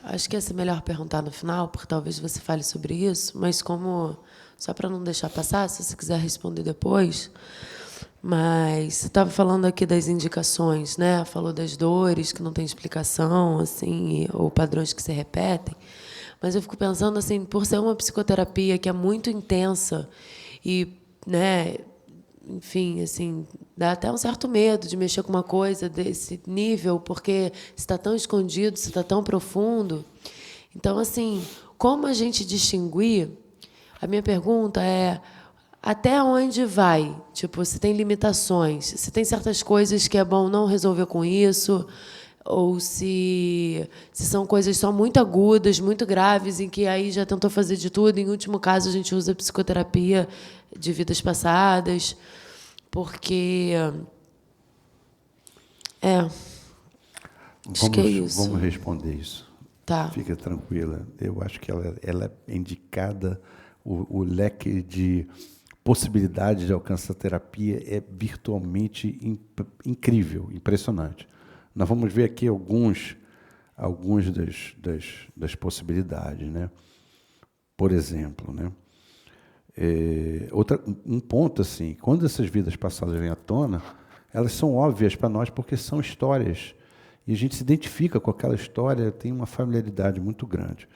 Acho que ia ser melhor perguntar no final, porque talvez você fale sobre isso, mas só para não deixar passar, se você quiser responder depois. Mas você estava falando aqui das indicações, né? Falou das dores que não tem explicação, assim, ou padrões que se repetem. Mas eu fico pensando assim, por ser uma psicoterapia que é muito intensa e, né, enfim, assim, dá até um certo medo de mexer com uma coisa desse nível, porque está tão escondido, está tão profundo. Então, assim, como a gente distinguir? A minha pergunta é até onde vai? Tipo, se tem limitações, se tem certas coisas que é bom não resolver com isso, ou se são coisas só muito agudas, muito graves, em que aí já tentou fazer de tudo. Em último caso, a gente usa psicoterapia de vidas passadas, porque é, acho que é Vamos isso. responder isso. Tá. Fica tranquila. Eu acho que ela é indicada, o leque de possibilidades de alcance da terapia é virtualmente incrível, impressionante. Nós vamos ver aqui alguns das possibilidades, né? Por exemplo, né? Um ponto assim, quando essas vidas passadas vêm à tona, elas são óbvias para nós porque são histórias e a gente se identifica com aquela história, tem uma familiaridade muito grande.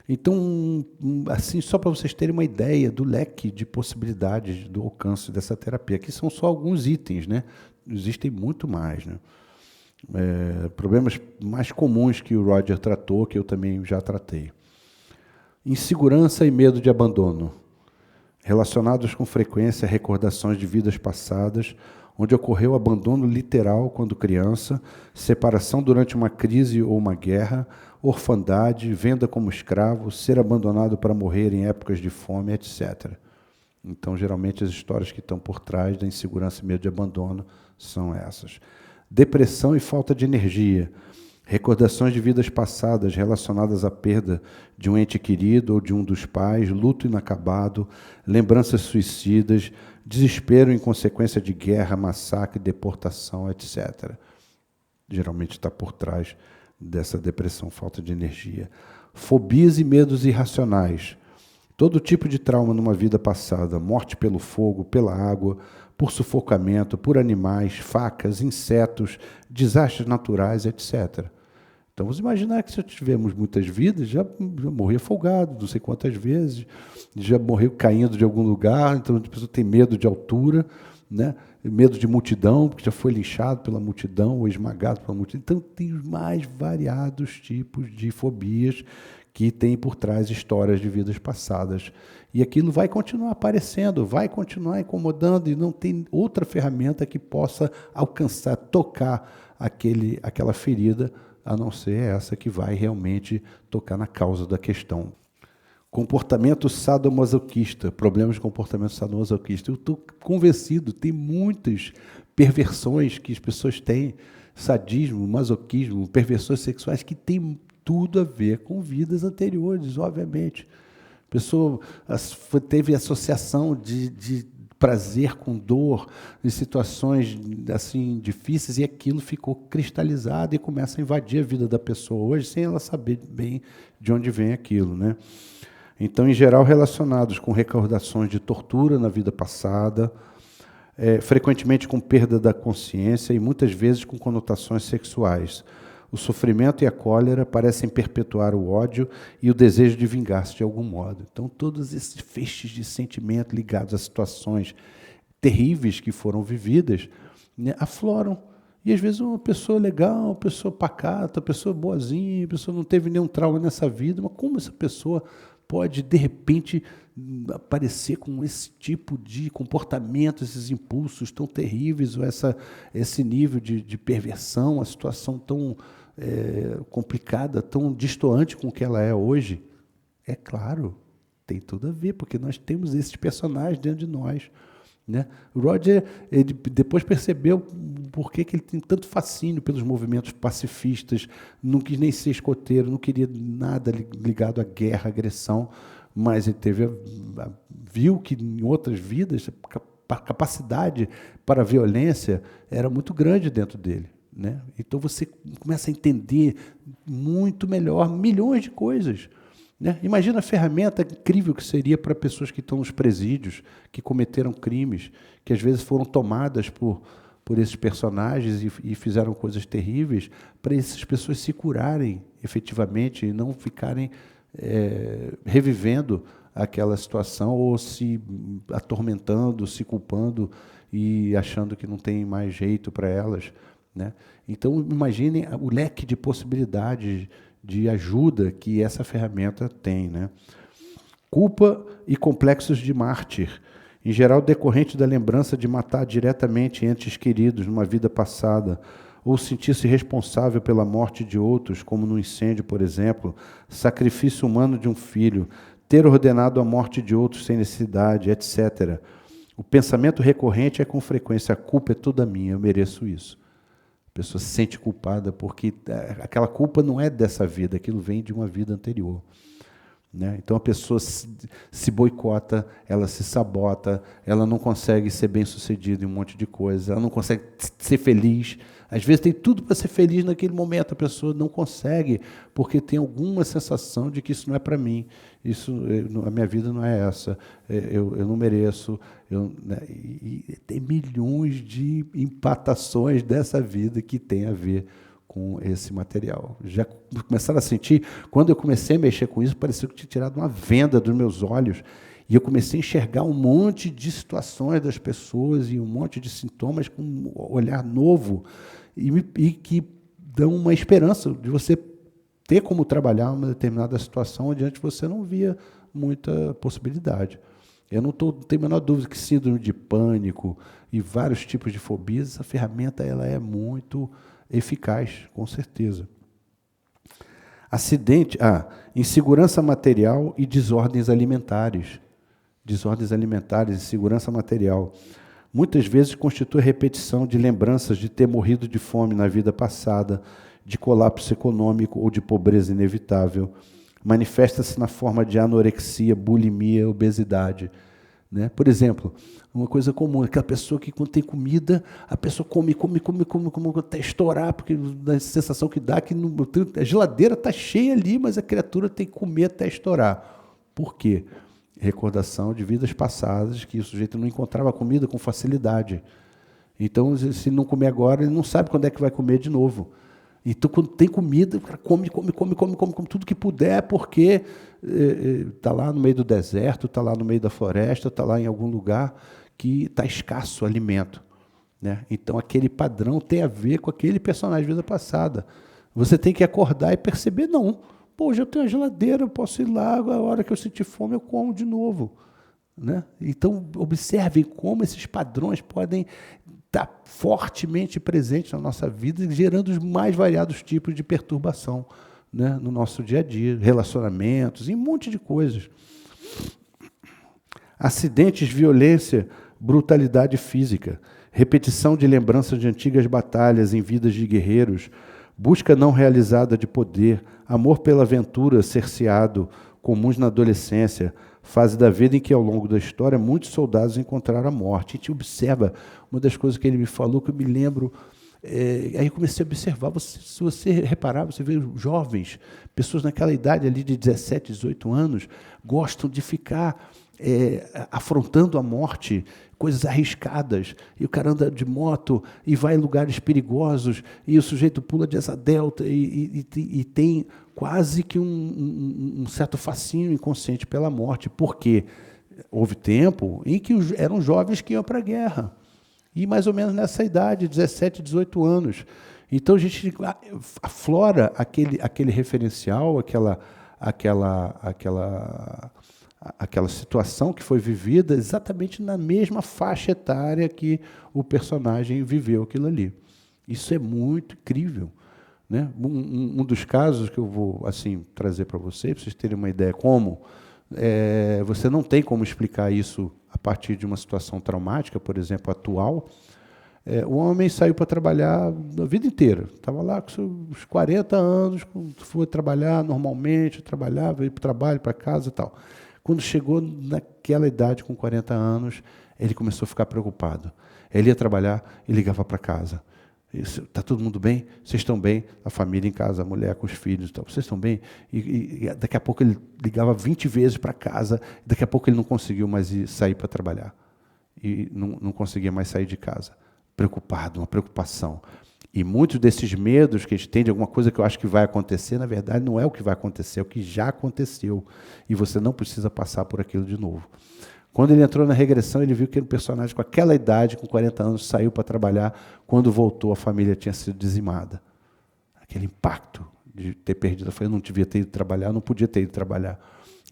Então, assim, só para vocês terem uma ideia do leque de possibilidades do alcance dessa terapia, aqui são só alguns itens, né? Existem muito mais, né? Problemas mais comuns que o Roger tratou, que eu também já tratei. Insegurança e medo de abandono, relacionados com frequência a recordações de vidas passadas, onde ocorreu abandono literal quando criança, separação durante uma crise ou uma guerra, orfandade, venda como escravo, ser abandonado para morrer em épocas de fome, etc. Então, geralmente, as histórias que estão por trás da insegurança e medo de abandono são essas. Depressão e falta de energia, recordações de vidas passadas relacionadas à perda de um ente querido ou de um dos pais, luto inacabado, lembranças suicidas, desespero em consequência de guerra, massacre, deportação, etc. Geralmente está por trás dessa depressão, falta de energia. Fobias e medos irracionais. Todo tipo de trauma numa vida passada, morte pelo fogo, pela água, por sufocamento, por animais, facas, insetos, desastres naturais, etc. Então, vamos imaginar que se tivemos muitas vidas, já morri afogado, não sei quantas vezes, já morreu caindo de algum lugar, então a pessoa tem medo de altura, né? Medo de multidão, porque já foi linchado pela multidão ou esmagado pela multidão. Então, tem os mais variados tipos de fobias que tem por trás histórias de vidas passadas. E aquilo vai continuar aparecendo, vai continuar incomodando, e não tem outra ferramenta que possa alcançar, tocar aquela ferida, a não ser essa que vai realmente tocar na causa da questão. Comportamento sadomasoquista, problemas de comportamento sadomasoquista. Eu estou convencido, tem muitas perversões que as pessoas têm, sadismo, masoquismo, perversões sexuais que têm tudo a ver com vidas anteriores, obviamente. A pessoa teve associação de prazer com dor em situações assim difíceis, e aquilo ficou cristalizado e começa a invadir a vida da pessoa hoje sem ela saber bem de onde vem aquilo, né? Então, em geral, relacionados com recordações de tortura na vida passada, frequentemente com perda da consciência e muitas vezes com conotações sexuais. O sofrimento e a cólera parecem perpetuar o ódio e o desejo de vingar-se de algum modo. Então, todos esses feixes de sentimento ligados a situações terríveis que foram vividas, né, afloram. E, às vezes, uma pessoa legal, uma pessoa pacata, uma pessoa boazinha, uma pessoa não teve nenhum trauma nessa vida, mas como essa pessoa pode, de repente, aparecer com esse tipo de comportamento, esses impulsos tão terríveis, ou esse nível de perversão, a situação tão complicada, tão distoante com o que ela é hoje? É claro, tem tudo a ver, porque nós temos esses personagens dentro de nós, né? O Roger, ele depois percebeu por que ele tem tanto fascínio pelos movimentos pacifistas, não quis nem ser escoteiro, não queria nada ligado à guerra, à agressão, mas ele viu que em outras vidas a capacidade para a violência era muito grande dentro dele. né? Então você começa a entender muito melhor milhões de coisas, né? Imagina a ferramenta incrível que seria para pessoas que estão nos presídios, que cometeram crimes, que às vezes foram tomadas por esses personagens e fizeram coisas terríveis, para essas pessoas se curarem efetivamente e não ficarem revivendo aquela situação ou se atormentando, se culpando e achando que não tem mais jeito para elas, né? Então, imaginem o leque de possibilidades de ajuda que essa ferramenta tem, né? Culpa e complexos de mártir, em geral decorrente da lembrança de matar diretamente entes queridos numa vida passada, ou sentir-se responsável pela morte de outros, como no incêndio, por exemplo, sacrifício humano de um filho, ter ordenado a morte de outros sem necessidade, etc. O pensamento recorrente é com frequência: a culpa é toda minha, eu mereço isso. A pessoa se sente culpada porque aquela culpa não é dessa vida, aquilo vem de uma vida anterior, né? Então a pessoa se boicota, ela se sabota, ela não consegue ser bem-sucedida em um monte de coisa, ela não consegue ser feliz. Às vezes tem tudo para ser feliz naquele momento, a pessoa não consegue, porque tem alguma sensação de que isso não é para mim, a minha vida não é essa, eu não mereço. Né? E tem milhões de empatações dessa vida que tem a ver com esse material. Já começaram a sentir, quando eu comecei a mexer com isso, parecia que tinha tirado uma venda dos meus olhos, e eu comecei a enxergar um monte de situações das pessoas e um monte de sintomas com um olhar novo, e que dão uma esperança de você ter como trabalhar uma determinada situação onde antes você não via muita possibilidade. Eu não tenho a menor dúvida que síndrome de pânico e vários tipos de fobias, essa ferramenta ela é muito eficaz, com certeza. Insegurança material e desordens alimentares. Desordens alimentares e insegurança material. Muitas vezes constitui repetição de lembranças de ter morrido de fome na vida passada, de colapso econômico ou de pobreza inevitável. Manifesta-se na forma de anorexia, bulimia, obesidade, né? Por exemplo, uma coisa comum, aquela pessoa que quando tem comida, a pessoa come até estourar, porque a sensação que dá que a geladeira está cheia ali, mas a criatura tem que comer até estourar. Por quê? Recordação de vidas passadas, que o sujeito não encontrava comida com facilidade. Então, se não comer agora, ele não sabe quando é que vai comer de novo. Então, quando tem comida, o cara come tudo que puder, porque está lá no meio do deserto, está lá no meio da floresta, está lá em algum lugar que está escasso o alimento, né? Então, aquele padrão tem a ver com aquele personagem de vida passada. Você tem que acordar e perceber, não. Pô, hoje eu tenho a geladeira, eu posso ir lá, a hora que eu sentir fome, eu como de novo, né? Então, observem como esses padrões podem estar fortemente presentes na nossa vida, gerando os mais variados tipos de perturbação, né, no nosso dia a dia, relacionamentos, e um monte de coisas. Acidentes, violência, brutalidade física, repetição de lembranças de antigas batalhas em vidas de guerreiros, busca não realizada de poder, amor pela aventura cerceado, comuns na adolescência, fase da vida em que, ao longo da história, muitos soldados encontraram a morte. A gente observa, uma das coisas que ele me falou, que eu me lembro, aí eu comecei a observar, se você reparar, você vê jovens, pessoas naquela idade ali de 17, 18 anos, gostam de ficar afrontando a morte, coisas arriscadas, e o cara anda de moto e vai em lugares perigosos, e o sujeito pula de asa delta e tem quase que um certo fascínio inconsciente pela morte, porque houve tempo em que eram jovens que iam para a guerra, e mais ou menos nessa idade, 17, 18 anos. Então a gente aflora aquele referencial, aquela situação que foi vivida exatamente na mesma faixa etária que o personagem viveu aquilo ali. Isso é muito incrível, né? Um dos casos que eu vou trazer para vocês terem uma ideia como você não tem como explicar isso a partir de uma situação traumática, por exemplo, atual. O homem saiu para trabalhar a vida inteira, estava lá com seus 40 anos, foi trabalhar normalmente, trabalhava, ia para o trabalho, para casa e tal. Quando chegou naquela idade, com 40 anos, ele começou a ficar preocupado. Ele ia trabalhar e ligava para casa. Está todo mundo bem? Vocês estão bem? A família em casa, a mulher com os filhos, tal. Vocês estão bem? E daqui a pouco ele ligava 20 vezes para casa, daqui a pouco ele não conseguiu mais sair para trabalhar. E não conseguia mais sair de casa. Preocupado, uma preocupação. E muitos desses medos que a gente tem de alguma coisa que eu acho que vai acontecer, na verdade, não é o que vai acontecer, é o que já aconteceu. E você não precisa passar por aquilo de novo. Quando ele entrou na regressão, ele viu que o personagem com aquela idade, com 40 anos, saiu para trabalhar. Quando voltou, a família tinha sido dizimada. Aquele impacto de ter perdido. Eu não devia ter ido trabalhar, não podia ter ido trabalhar.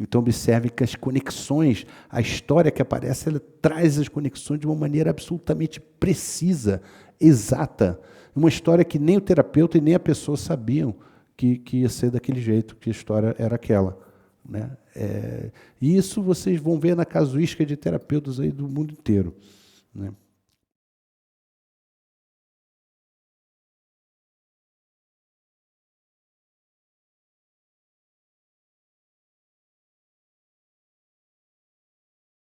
Então, observe que as conexões, a história que aparece, ela traz as conexões de uma maneira absolutamente precisa, exata. Uma história que nem o terapeuta e nem a pessoa sabiam que ia ser daquele jeito, que a história era aquela. Né? E isso vocês vão ver na casuística de terapeutas aí do mundo inteiro. Né?